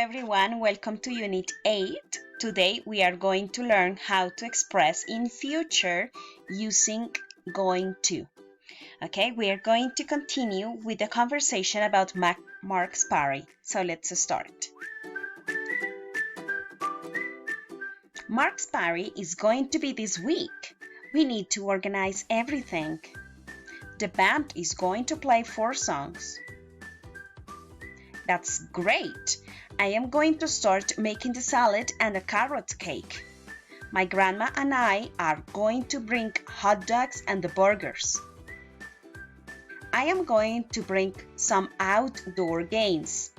everyone, welcome to Unit 8. Today we are going to learn how to express in future using going to. Okay, we are going to continue with the conversation about Mark Sparry. So let's start. Mark Sparry is going to be this week. We need to organize everything. The band is going to play 4 songs. That's great! I am going to start making the salad and a carrot cake. My grandma and I are going to bring hot dogs and the burgers. I am going to bring some outdoor games.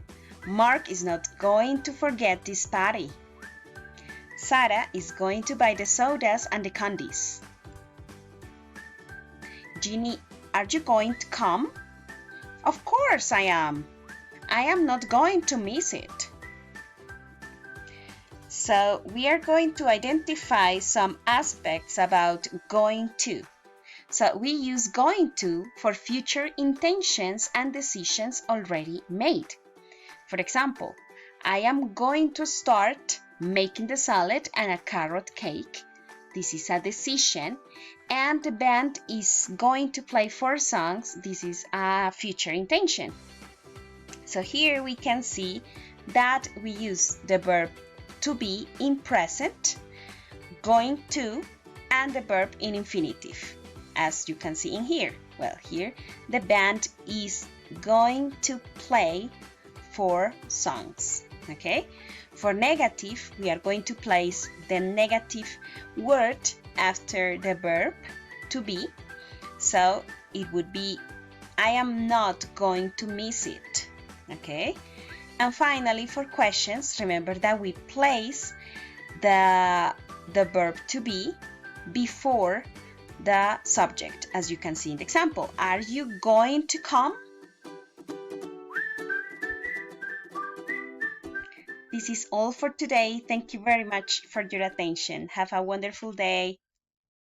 Mark is not going to forget this party. Sarah is going to buy the sodas and the candies. Ginny, are you going to come? Of course I am. I am not going to miss it. So we are going to identify some aspects about going to. So we use going to for future intentions and decisions already made. For example, I am going to start making the salad and a carrot cake. This is a decision. And the band is going to play 4 songs. This is a future intention. So here we can see that we use the verb to be in present, going to, and the verb in infinitive, as you can see in here. Well, here the band is going to play 4 songs, okay? For negative, we are going to place the negative word after the verb to be. So it would be, I am not going to miss it. Okay, and finally for questions, remember that we place the verb to be before the subject, as you can see in the example. Are you going to come? This is all for today. Thank you very much for your attention. Have a wonderful day.